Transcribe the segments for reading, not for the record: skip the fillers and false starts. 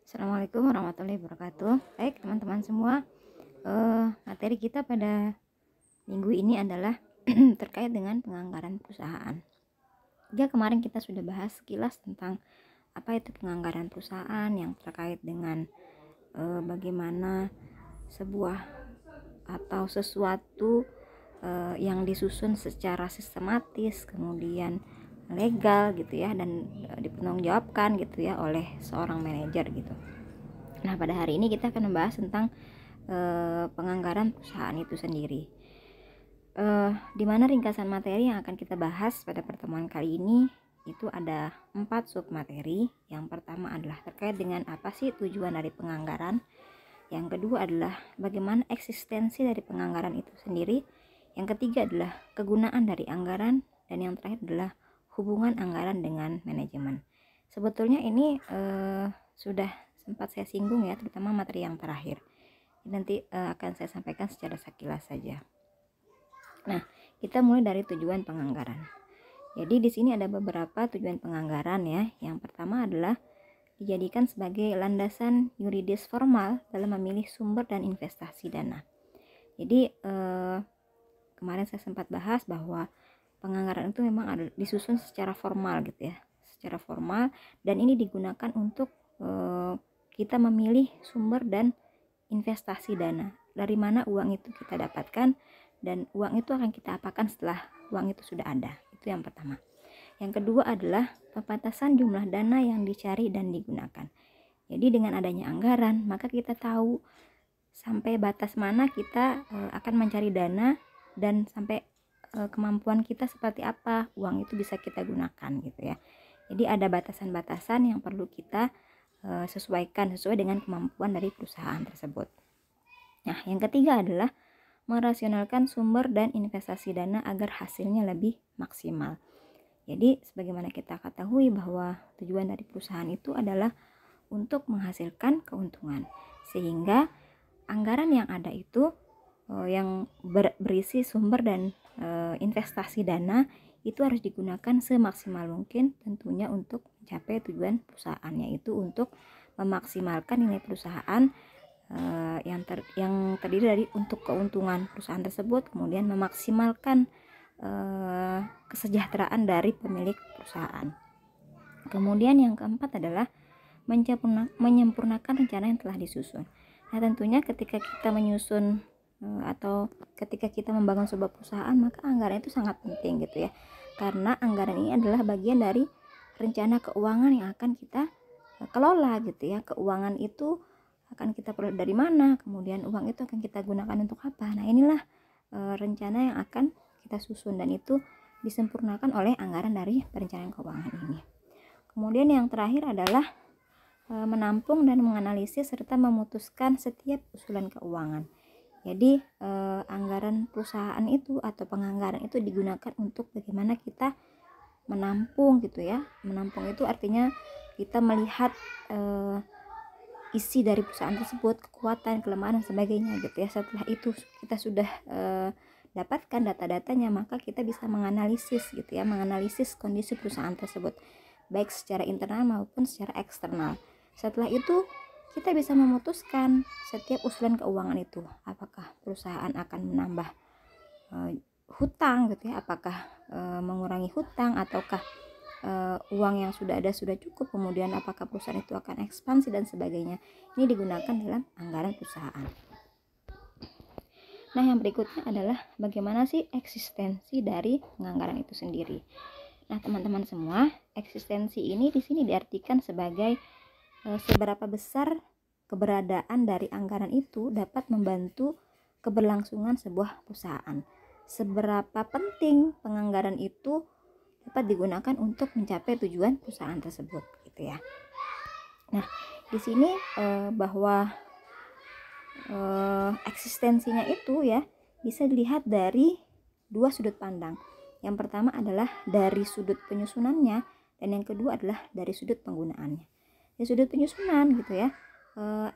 Assalamualaikum warahmatullahi wabarakatuh. Baik teman-teman semua, materi kita pada minggu ini adalah terkait dengan penganggaran perusahaan. Jika kemarin kita sudah bahas sekilas tentang apa itu penganggaran perusahaan yang terkait dengan bagaimana sebuah atau sesuatu yang disusun secara sistematis, kemudian legal gitu ya, dan dipertanggungjawabkan gitu ya oleh seorang manajer gitu. Nah, pada hari ini kita akan membahas tentang penganggaran perusahaan itu sendiri. Di mana ringkasan materi yang akan kita bahas pada pertemuan kali ini itu ada 4 submateri. Yang pertama adalah terkait dengan apa sih tujuan dari penganggaran. Yang kedua adalah bagaimana eksistensi dari penganggaran itu sendiri. Yang ketiga adalah kegunaan dari anggaran, dan yang terakhir adalah hubungan anggaran dengan manajemen. Sebetulnya ini sudah sempat saya singgung ya, terutama materi yang terakhir. Nanti akan saya sampaikan secara sekilas saja. Nah, kita mulai dari tujuan penganggaran. Jadi di sini ada beberapa tujuan penganggaran ya. Yang pertama adalah dijadikan sebagai landasan yuridis formal dalam memilih sumber dan investasi dana. Jadi kemarin saya sempat bahas bahwa penganggaran itu memang ada disusun secara formal gitu ya, secara formal, dan ini digunakan untuk kita memilih sumber dan investasi dana, dari mana uang itu kita dapatkan dan uang itu akan kita apakan setelah uang itu sudah ada. Itu yang pertama. Yang kedua adalah pembatasan jumlah dana yang dicari dan digunakan. Jadi dengan adanya anggaran, maka kita tahu sampai batas mana kita akan mencari dana, dan sampai kemampuan kita seperti apa uang itu bisa kita gunakan gitu ya. Jadi ada batasan-batasan yang perlu kita sesuaikan sesuai dengan kemampuan dari perusahaan tersebut. Nah, yang ketiga adalah merasionalkan sumber dan investasi dana agar hasilnya lebih maksimal. Jadi sebagaimana kita ketahui bahwa tujuan dari perusahaan itu adalah untuk menghasilkan keuntungan, sehingga anggaran yang ada itu yang berisi sumber dan investasi dana itu harus digunakan semaksimal mungkin tentunya untuk mencapai tujuan perusahaan, yaitu untuk memaksimalkan nilai perusahaan yang terdiri dari untuk keuntungan perusahaan tersebut, kemudian memaksimalkan kesejahteraan dari pemilik perusahaan. Kemudian yang keempat adalah menyempurnakan rencana yang telah disusun. Nah, tentunya ketika kita menyusun atau ketika kita membangun sebuah perusahaan, maka anggaran itu sangat penting gitu ya, karena anggaran ini adalah bagian dari rencana keuangan yang akan kita kelola gitu ya. Keuangan itu akan kita peroleh dari mana, kemudian uang itu akan kita gunakan untuk apa. Nah, inilah rencana yang akan kita susun, dan itu disempurnakan oleh anggaran dari perencanaan keuangan ini. Kemudian yang terakhir adalah menampung dan menganalisis serta memutuskan setiap usulan keuangan. Jadi anggaran perusahaan itu atau penganggaran itu digunakan untuk bagaimana kita menampung gitu ya. Menampung itu artinya kita melihat isi dari perusahaan tersebut, kekuatan, kelemahan, dan sebagainya gitu ya. Setelah itu kita sudah dapatkan data-datanya, maka kita bisa menganalisis gitu ya, menganalisis kondisi perusahaan tersebut baik secara internal maupun secara eksternal. Setelah itu kita bisa memutuskan setiap usulan keuangan itu, apakah perusahaan akan menambah hutang gitu ya, apakah mengurangi hutang, ataukah uang yang sudah ada sudah cukup, kemudian apakah perusahaan itu akan ekspansi dan sebagainya. Ini digunakan dalam anggaran perusahaan. Nah, yang berikutnya adalah bagaimana sih eksistensi dari penganggaran itu sendiri. Nah, teman-teman semua, eksistensi ini di sini diartikan sebagai seberapa besar keberadaan dari anggaran itu dapat membantu keberlangsungan sebuah perusahaan. Seberapa penting penganggaran itu dapat digunakan untuk mencapai tujuan perusahaan tersebut gitu ya. Nah, di sini bahwa eksistensinya itu ya bisa dilihat dari dua sudut pandang. Yang pertama adalah dari sudut penyusunannya, dan yang kedua adalah dari sudut penggunaannya. Dari sudut penyusunan gitu ya,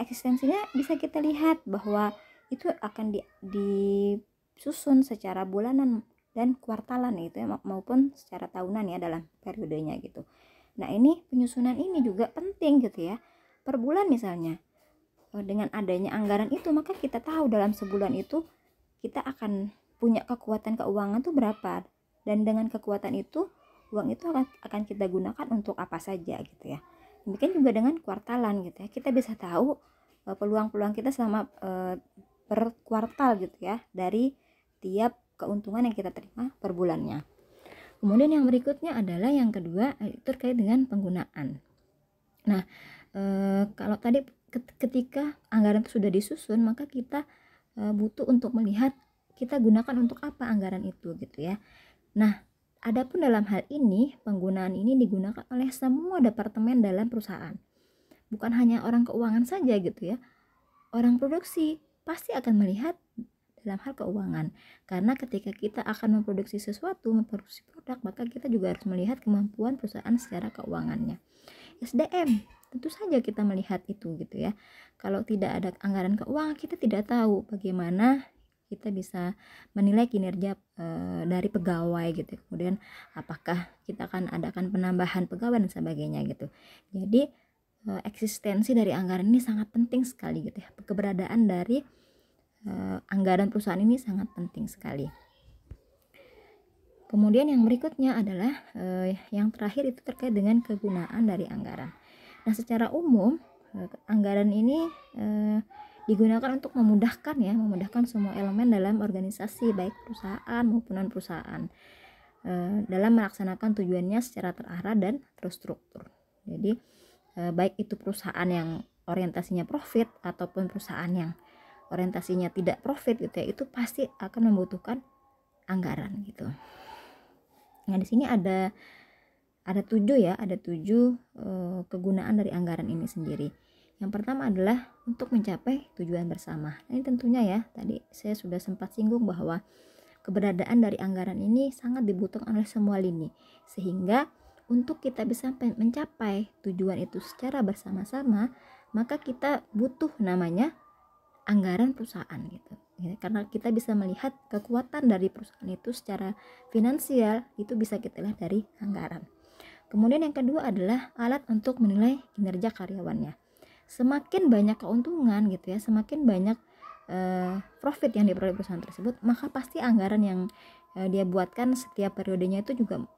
eksistensinya bisa kita lihat bahwa itu akan disusun secara bulanan dan kuartalan gitu ya, maupun secara tahunan ya dalam periodenya gitu. Nah, ini penyusunan ini juga penting gitu ya. per bulan misalnya. Dengan adanya anggaran itu, maka kita tahu dalam sebulan itu kita akan punya kekuatan keuangan tuh berapa, dan dengan kekuatan itu uang itu akan kita gunakan untuk apa saja gitu ya. Demikian juga dengan kuartalan gitu ya, kita bisa tahu peluang-peluang kita selama per kuartal gitu ya, dari tiap keuntungan yang kita terima per bulannya. Kemudian yang berikutnya adalah yang kedua, terkait dengan penggunaan. Nah, kalau tadi ketika anggaran itu sudah disusun, maka kita butuh untuk melihat kita gunakan untuk apa anggaran itu gitu ya. Nah, adapun dalam hal ini, penggunaan ini digunakan oleh semua departemen dalam perusahaan. Bukan hanya orang keuangan saja gitu ya. Orang produksi pasti akan melihat dalam hal keuangan. Karena ketika kita akan memproduksi sesuatu, memproduksi produk, maka kita juga harus melihat kemampuan perusahaan secara keuangannya. SDM, tentu saja kita melihat itu gitu ya. Kalau tidak ada anggaran keuangan, kita tidak tahu bagaimana kita bisa menilai kinerja dari pegawai gitu. Kemudian apakah kita akan adakan penambahan pegawai dan sebagainya gitu. Jadi eksistensi dari anggaran ini sangat penting sekali gitu ya. Keberadaan dari anggaran perusahaan ini sangat penting sekali. Kemudian yang berikutnya adalah yang terakhir itu terkait dengan kegunaan dari anggaran. Nah, secara umum anggaran ini digunakan untuk memudahkan semua elemen dalam organisasi, baik perusahaan maupun non perusahaan, dalam melaksanakan tujuannya secara terarah dan terstruktur. Jadi baik itu perusahaan yang orientasinya profit ataupun perusahaan yang orientasinya tidak profit gitu ya, itu pasti akan membutuhkan anggaran gitu. Nah, di sini ada 7 kegunaan dari anggaran ini sendiri. Yang pertama adalah untuk mencapai tujuan bersama. Nah, ini tentunya ya, tadi saya sudah sempat singgung bahwa keberadaan dari anggaran ini sangat dibutuhkan oleh semua lini, sehingga untuk kita bisa mencapai tujuan itu secara bersama-sama, maka kita butuh namanya anggaran perusahaan gitu ya, karena kita bisa melihat kekuatan dari perusahaan itu secara finansial, itu bisa kita lihat dari anggaran. Kemudian yang kedua adalah alat untuk menilai kinerja karyawannya. Semakin banyak keuntungan gitu ya, semakin banyak profit yang diperoleh perusahaan tersebut, maka pasti anggaran yang dia buatkan setiap periodenya itu juga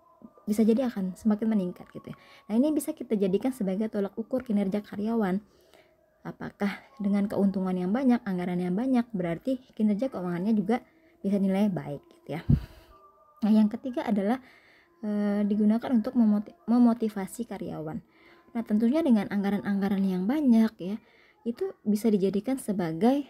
bisa jadi akan semakin meningkat gitu ya. Nah, ini bisa kita jadikan sebagai tolak ukur kinerja karyawan. Apakah dengan keuntungan yang banyak, anggaran yang banyak, berarti kinerja keuangannya juga bisa nilai baik gitu ya. Nah, yang ketiga adalah digunakan untuk memotivasi karyawan. Nah, tentunya dengan anggaran-anggaran yang banyak ya, itu bisa dijadikan sebagai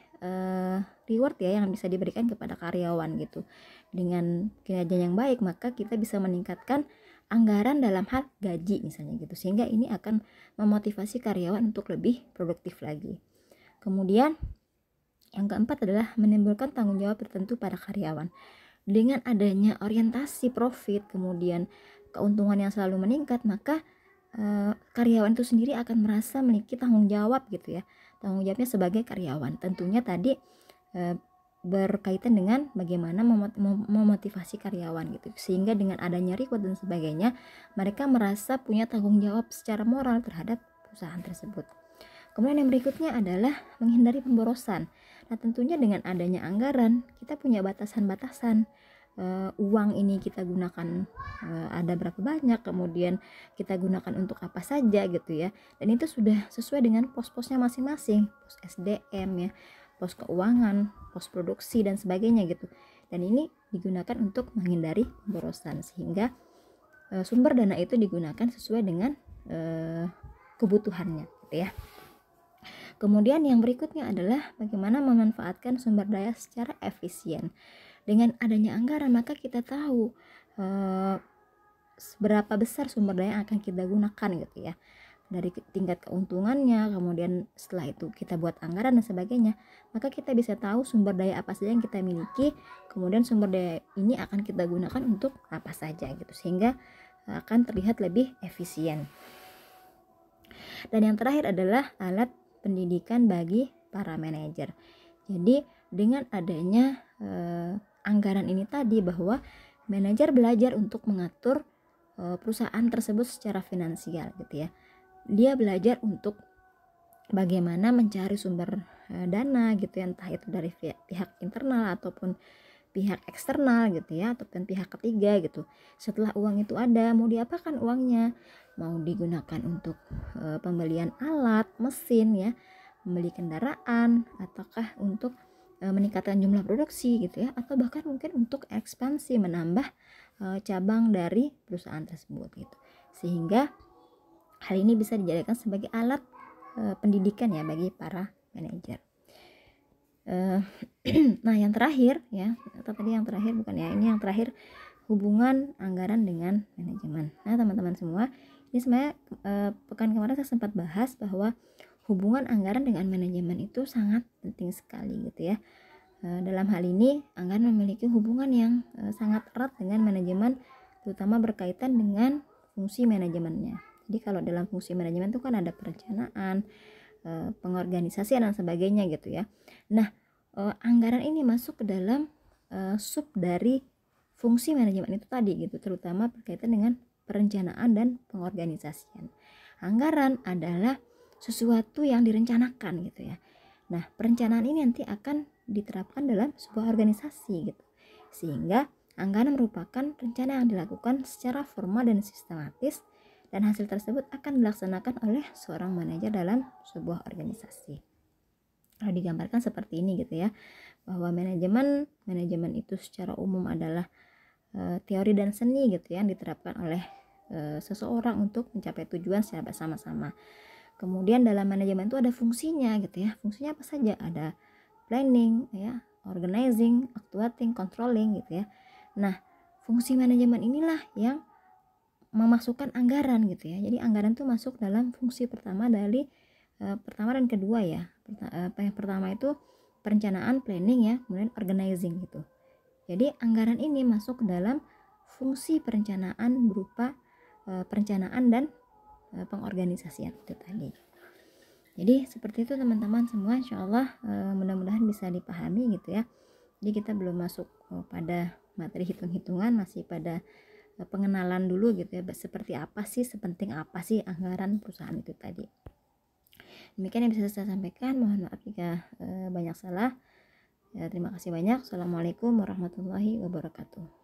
reward ya, yang bisa diberikan kepada karyawan gitu. Dengan kinerja yang baik, maka kita bisa meningkatkan anggaran dalam hal gaji misalnya gitu, sehingga ini akan memotivasi karyawan untuk lebih produktif lagi. Kemudian yang keempat adalah menimbulkan tanggung jawab tertentu pada karyawan. Dengan adanya orientasi profit, kemudian keuntungan yang selalu meningkat, maka karyawan itu sendiri akan merasa memiliki tanggung jawab gitu ya. Tanggung jawabnya sebagai karyawan. Tentunya tadi berkaitan dengan bagaimana memotivasi karyawan gitu, sehingga dengan adanya reward dan sebagainya, mereka merasa punya tanggung jawab secara moral terhadap perusahaan tersebut. Kemudian yang berikutnya adalah menghindari pemborosan. Nah, tentunya dengan adanya anggaran, kita punya batasan-batasan. Uang ini kita gunakan ada berapa banyak, kemudian kita gunakan untuk apa saja gitu ya. Dan itu sudah sesuai dengan pos-posnya masing-masing, pos SDM ya, pos keuangan, pos produksi dan sebagainya gitu. Dan ini digunakan untuk menghindari pemborosan, sehingga sumber dana itu digunakan sesuai dengan kebutuhannya gitu ya. Kemudian yang berikutnya adalah bagaimana memanfaatkan sumber daya secara efisien. Dengan adanya anggaran, maka kita tahu seberapa besar sumber daya yang akan kita gunakan gitu ya, dari tingkat keuntungannya. Kemudian setelah itu kita buat anggaran dan sebagainya, maka kita bisa tahu sumber daya apa saja yang kita miliki, kemudian sumber daya ini akan kita gunakan untuk apa saja gitu, sehingga akan terlihat lebih efisien. Dan yang terakhir adalah alat pendidikan bagi para manajer. Jadi dengan adanya anggaran ini tadi, bahwa manajer belajar untuk mengatur perusahaan tersebut secara finansial gitu ya. Dia belajar untuk bagaimana mencari sumber dana gitu ya, entah itu dari pihak internal ataupun pihak eksternal gitu ya, ataupun pihak ketiga gitu. Setelah uang itu ada, mau diapakan uangnya? Mau digunakan untuk pembelian alat, mesin ya, membeli kendaraan, ataukah untuk meningkatkan jumlah produksi gitu ya, atau bahkan mungkin untuk ekspansi, menambah cabang dari perusahaan tersebut gitu. Sehingga hal ini bisa dijadikan sebagai alat pendidikan ya bagi para manajer. Nah yang terakhir ya, atau tadi yang terakhir bukan ya, ini yang terakhir, hubungan anggaran dengan manajemen. Nah teman-teman semua, ini sebenarnya pekan kemarin saya sempat bahas bahwa hubungan anggaran dengan manajemen itu sangat penting sekali gitu ya. Dalam hal ini anggaran memiliki hubungan yang sangat erat dengan manajemen, terutama berkaitan dengan fungsi manajemennya. Jadi kalau dalam fungsi manajemen itu kan ada perencanaan, pengorganisasian dan sebagainya gitu ya. Nah anggaran ini masuk ke dalam sub dari fungsi manajemen itu tadi gitu, terutama berkaitan dengan perencanaan dan pengorganisasian. Anggaran adalah sesuatu yang direncanakan gitu ya. Nah perencanaan ini nanti akan diterapkan dalam sebuah organisasi gitu, sehingga anggaran merupakan rencana yang dilakukan secara formal dan sistematis, dan hasil tersebut akan dilaksanakan oleh seorang manajer dalam sebuah organisasi. Kalau digambarkan seperti ini gitu ya, bahwa manajemen itu secara umum adalah teori dan seni gitu ya, yang diterapkan oleh seseorang untuk mencapai tujuan secara bersama-sama. Kemudian dalam manajemen itu ada fungsinya gitu ya. Fungsinya apa saja? Ada planning ya, organizing, actuating, controlling gitu ya. Nah fungsi manajemen inilah yang memasukkan anggaran gitu ya. Jadi anggaran itu masuk dalam fungsi pertama dari pertama dan kedua ya. Yang pertama itu perencanaan, planning ya, kemudian organizing gitu. Jadi anggaran ini masuk ke dalam fungsi perencanaan berupa perencanaan dan pengorganisasian itu tadi. Jadi seperti itu teman-teman semua, insyaallah mudah-mudahan bisa dipahami gitu ya. Jadi kita belum masuk pada materi hitung-hitungan, masih pada pengenalan dulu gitu ya, seperti apa sih, sepenting apa sih anggaran perusahaan itu tadi. Demikian yang bisa saya sampaikan, mohon maaf jika banyak salah ya. Terima kasih banyak. Assalamualaikum warahmatullahi wabarakatuh.